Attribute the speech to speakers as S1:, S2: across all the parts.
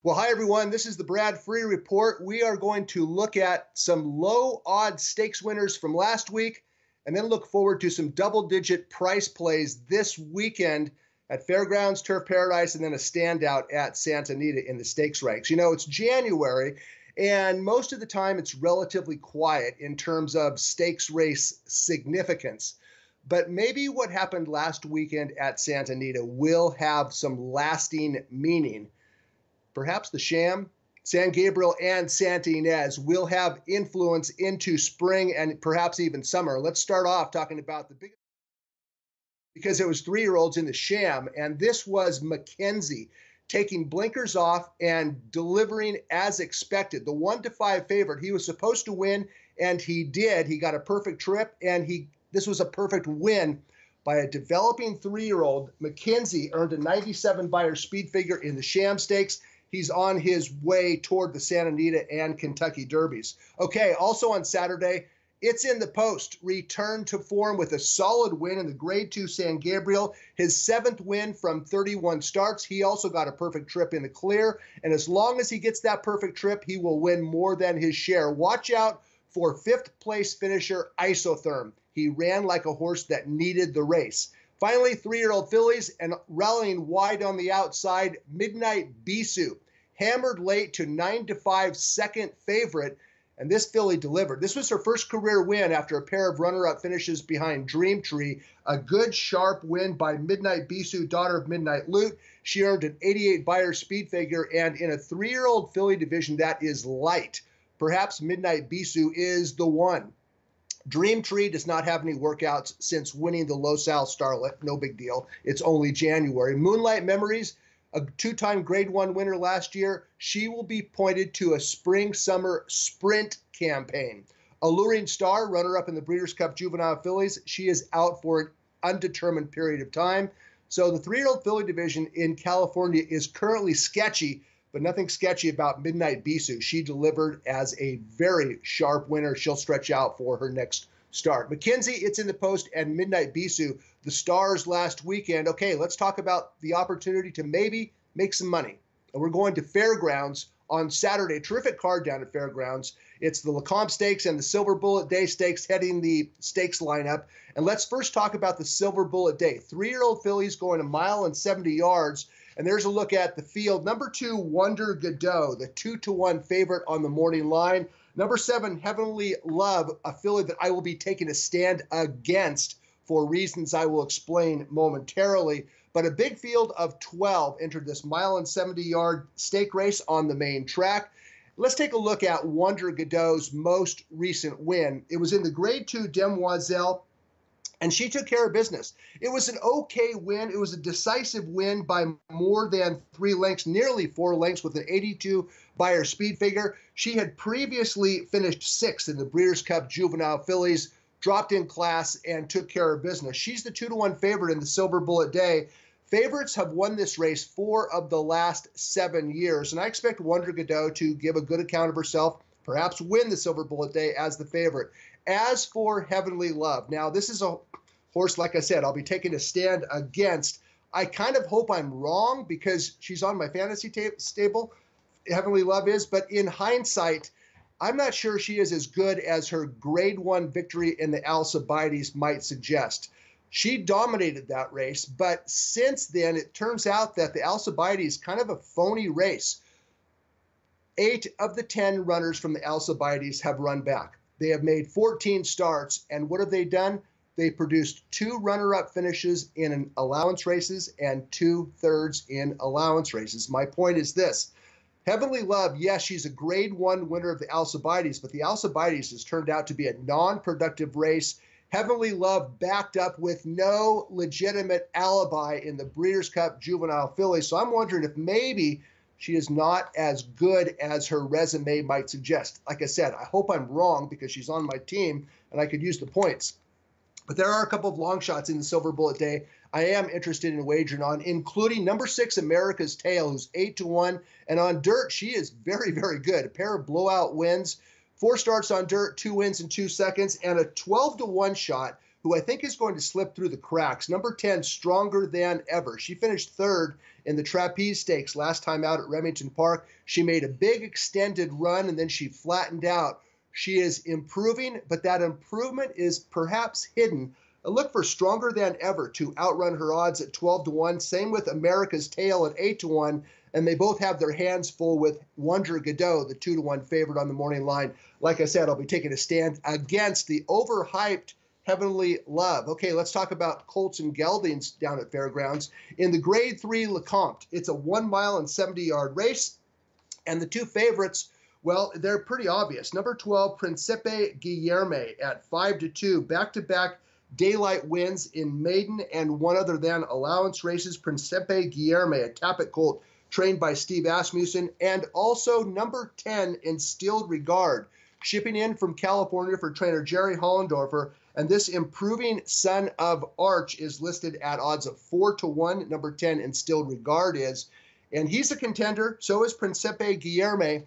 S1: Well, hi, everyone. This is the Brad Free Report. We are going to look at some low odd stakes winners from last week and then look forward to some double-digit price plays this weekend at Fairgrounds, Turf Paradise, and then a standout at Santa Anita in the stakes ranks. You know, it's January, and most of the time it's relatively quiet in terms of stakes race significance. But maybe what happened last weekend at Santa Anita will have some lasting meaning. Perhaps the Sham, San Gabriel, and Santa Ynez will have influence into spring and perhaps even summer. Let's start off talking about the biggest, because it was 3-year-olds in the Sham, and this was Mackenzie taking blinkers off and delivering as expected. The 1-5 favorite, he was supposed to win, and he did. He got a perfect trip, and this was a perfect win by a developing 3-year-old. Mackenzie earned a 97 Beyer speed figure in the Sham Stakes. He's on his way toward the Santa Anita and Kentucky Derbies. Okay, also on Saturday, it's in the post. Return to form with a solid win in the Grade 2 San Gabriel. His 7th win from 31 starts. He also got a perfect trip in the clear. And as long as he gets that perfect trip, he will win more than his share. Watch out for 5th place finisher Isotherm. He ran like a horse that needed the race. Finally, 3-year-old fillies, and rallying wide on the outside, Midnight Bisou. Hammered late to 9-5 second favorite, and this filly delivered. This was her first career win after a pair of runner-up finishes behind Dream Tree. A good, sharp win by Midnight Bisou, daughter of Midnight Loot. She earned an 88 Beyer speed figure, and in a 3-year-old filly division that is light, perhaps Midnight Bisou is the one. Dream Tree does not have any workouts since winning the Los Al Starlet. No big deal. It's only January. Moonlight Memories, a 2-time Grade 1 winner last year. She will be pointed to a spring-summer sprint campaign. Alluring Star, runner-up in the Breeders' Cup Juvenile Fillies. She is out for an undetermined period of time. So the 3-year-old filly division in California is currently sketchy, but nothing sketchy about Midnight Bisou. She delivered as a very sharp winner. She'll stretch out for her next start. Mackenzie, it's in the post, and Midnight Bisou, the stars last weekend. Okay, let's talk about the opportunity to maybe make some money. And we're going to Fairgrounds on Saturday. Terrific card down at Fairgrounds. It's the Lecomte Stakes and the Silver Bullet Day Stakes heading the stakes lineup. And let's first talk about the Silver Bullet Day. 3-year-old fillies going 1 mile and 70 yards. And there's a look at the field. Number 2, Wonder Godot, the 2-1 favorite on the morning line. Number 7, Heavenly Love, a filly that I will be taking a stand against for reasons I will explain momentarily. But a big field of 12 entered this 1 mile and 70 yard stake race on the main track. Let's take a look at Wonder Godot's most recent win. It was in the Grade 2 Demoiselle, and she took care of business. It was an okay win. It was a decisive win by more than 3 lengths, nearly 4 lengths, with an 82 Beyer speed figure. She had previously finished 6th in the Breeders' Cup Juvenile Fillies, dropped in class, and took care of business. She's the 2-1 favorite in the Silver Bullet Day. Favorites have won this race 4 of the last 7 years, and I expect Wonder Godot to give a good account of herself, perhaps win the Silver Bullet Day as the favorite. As for Heavenly Love, now this is a horse, like I said, I'll be taking a stand against. I kind of hope I'm wrong because she's on my fantasy stable, Heavenly Love is, but in hindsight, I'm not sure she is as good as her Grade 1 victory in the Alcibiades might suggest. She dominated that race, but since then, it turns out that the Alcibiades is kind of a phony race. 8 of the 10 runners from the Alcibiades have run back. They have made 14 starts, and what have they done? They produced 2 runner-up finishes in allowance races and 2 thirds in allowance races. My point is this. Heavenly Love, yes, she's a Grade 1 winner of the Alcibiades, but the Alcibiades has turned out to be a non-productive race. Heavenly Love backed up with no legitimate alibi in the Breeders' Cup Juvenile Fillies. So I'm wondering if maybe she is not as good as her resume might suggest. Like I said, I hope I'm wrong because she's on my team and I could use the points. But there are a couple of long shots in the Silver Bullet Day I am interested in wagering on, including number 6, America's Tale, who's 8-1. And on dirt, she is very, very good. A pair of blowout wins, 4 starts on dirt, 2 wins in 2 seconds, and a 12-1 shot who I think is going to slip through the cracks. Number 10, Stronger Than Ever. She finished third in the Trapeze Stakes last time out at Remington Park. She made a big extended run and then she flattened out. She is improving, but that improvement is perhaps hidden. A look for Stronger Than Ever to outrun her odds at 12-1. Same with America's Tale at 8-1. And they both have their hands full with Wonder Godot, the 2-1 favorite on the morning line. Like I said, I'll be taking a stand against the overhyped Heavenly Love. Okay, let's talk about Colts and Geldings down at Fairgrounds. In the Grade 3 Lecomte, it's a 1 mile and 70-yard race. And the two favorites, well, they're pretty obvious. Number 12, Principe Guillerme at 5-2, back-to-back daylight wins in maiden and one other than allowance races. Principe Guillerme, a Tappet colt trained by Steve Asmussen, and also number 10, Instilled Regard, shipping in from California for trainer Jerry Hollendorfer. And this improving son of Arch is listed at odds of 4-1. Number 10, Instilled Regard is. And he's a contender. So is Principe Guillerme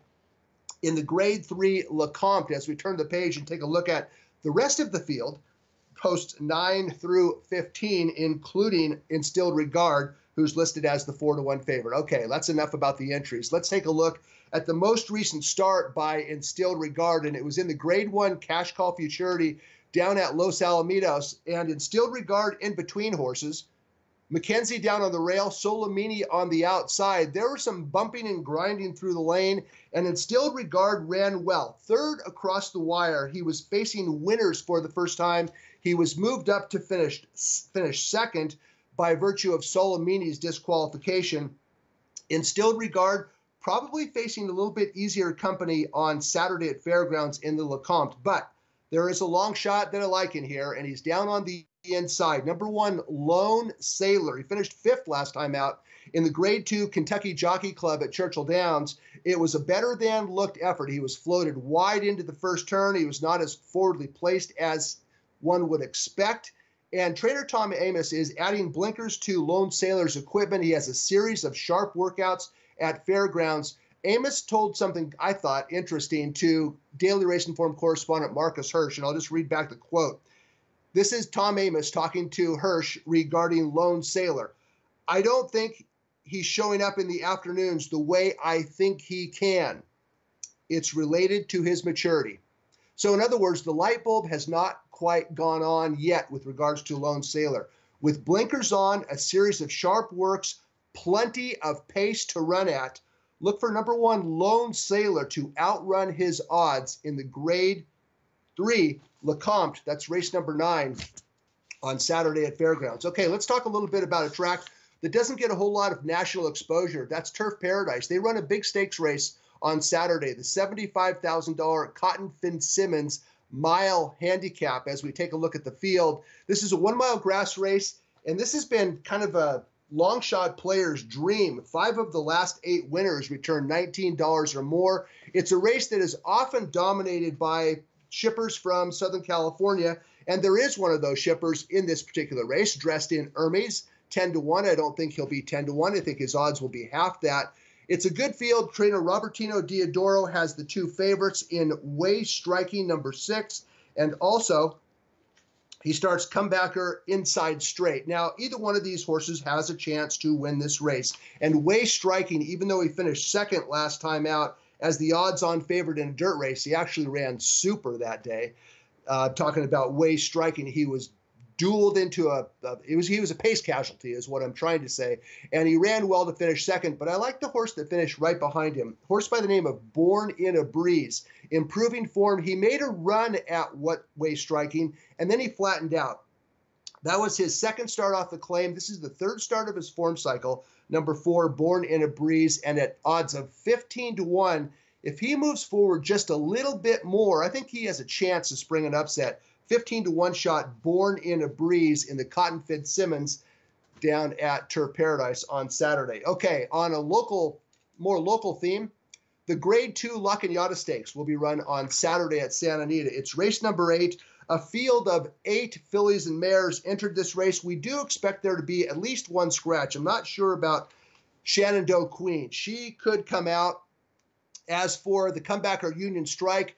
S1: in the Grade 3 Lecomte. As we turn the page and take a look at the rest of the field, posts 9 through 15, including Instilled Regard, who's listed as the 4-1 favorite. Okay, that's enough about the entries. Let's take a look at the most recent start by Instilled Regard, and it was in the Grade 1 Cash Call Futurity down at Los Alamitos, and Instilled Regard in between horses. Mackenzie down on the rail, Solomini on the outside. There was some bumping and grinding through the lane, and Instilled Regard ran well. Third across the wire. He was facing winners for the first time. He was moved up to finish second by virtue of Solomini's disqualification. Instilled Regard probably facing a little bit easier company on Saturday at Fairgrounds in the Lecomte, but there is a long shot that I like in here, and he's down on the inside. Number 1, Lone Sailor. He finished 5th last time out in the Grade 2 Kentucky Jockey Club at Churchill Downs. It was a better-than-looked effort. He was floated wide into the first turn. He was not as forwardly placed as one would expect. And trainer Tom Amos is adding blinkers to Lone Sailor's equipment. He has a series of sharp workouts at Fairgrounds. Amos told something I thought interesting to Daily Race Inform correspondent Marcus Hirsch, and I'll just read back the quote. This is Tom Amos talking to Hirsch regarding Lone Sailor. I don't think he's showing up in the afternoons the way I think he can. It's related to his maturity. So in other words, the light bulb has not quite gone on yet with regards to Lone Sailor. With blinkers on, a series of sharp works, plenty of pace to run at, look for number 1, Lone Sailor, to outrun his odds in the Grade 3 Lecomte. That's race number 9 on Saturday at Fairgrounds. Okay, let's talk a little bit about a track that doesn't get a whole lot of national exposure. That's Turf Paradise. They run a big stakes race on Saturday, the $75,000 Cotton Fitzsimmons Mile Handicap. As we take a look at the field, this is a 1 mile grass race, and this has been kind of a long shot player's dream. 5 of the last 8 winners return $19 or more. It's a race that is often dominated by shippers from Southern California, and there is one of those shippers in this particular race, dressed in Hermes, 10-1. I don't think he'll be 10-1. I think his odds will be half that. It's a good field. Trainer Robertino Diodoro has the 2 favorites in Way Striking, number 6, and also he starts Comebacker Inside Straight. Now, either one of these horses has a chance to win this race, and Way Striking, even though he finished second last time out as the odds-on favorite in a dirt race, he actually ran super that day. Talking about Way Striking, he was dueled into he was a pace casualty is what I'm trying to say, and he ran well to finish second, but I like the horse that finished right behind him, horse by the name of Born in a Breeze. Improving form. He made a run at Way Striking, and then he flattened out. That was his second start off the claim. This is the 3rd start of his form cycle. Number 4, Born in a Breeze, and at odds of 15-1, if he moves forward just a little bit more, I think he has a chance to spring an upset. 15-1 shot, Born in a Breeze in the Cotton Fitzsimmons down at Turf Paradise on Saturday. Okay, on a more local theme, the Grade 2 La Cañada Stakes will be run on Saturday at Santa Anita. It's race number 8. A field of 8 fillies and mares entered this race. We do expect there to be at least one scratch. I'm not sure about Shenandoah Queen. She could come out. As for the Comebacker Union Strike,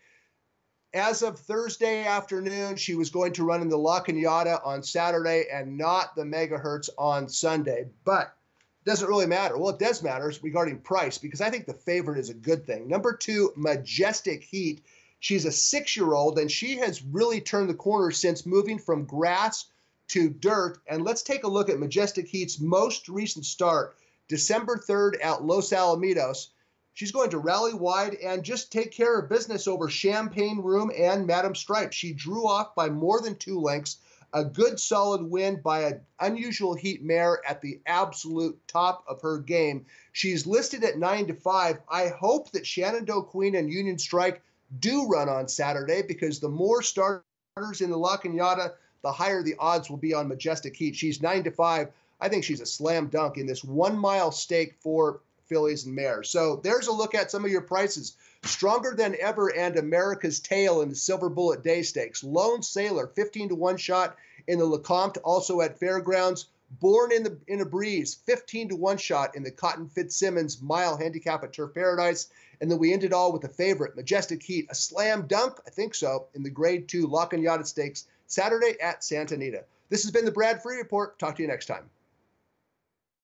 S1: As of Thursday afternoon, she was going to run in the La Cañada on Saturday and not the megahertz on Sunday. But it doesn't really matter. Well, it does matter regarding price because I think the favorite is a good thing. Number 2, Majestic Heat. She's a 6-year-old, and she has really turned the corner since moving from grass to dirt. And let's take a look at Majestic Heat's most recent start, December 3rd at Los Alamitos. She's going to rally wide and just take care of business over Champagne Room and Madam Stripe. She drew off by more than 2 lengths, a good solid win by an unusual heat mare at the absolute top of her game. She's listed at 9-5. I hope that Shenandoah Queen and Union Strike do run on Saturday because the more starters in the La Cañada, the higher the odds will be on Majestic Heat. She's 9-5. I think she's a slam dunk in this 1-mile stake for fillies and mares. So there's a look at some of your prices. Stronger Than Ever and America's Tale in the Silver Bullet Day Stakes. Lone Sailor, 15-1 shot in the Lecomte, also at Fairgrounds. Born in a Breeze, 15-1 shot in the Cotton Fitzsimmons Mile Handicap at Turf Paradise. And then we ended all with a favorite, Majestic Heat, a slam dunk, I think so, in the Grade 2 La Cañada Stakes, Saturday at Santa Anita. This has been the Brad Free Report. Talk to you next time.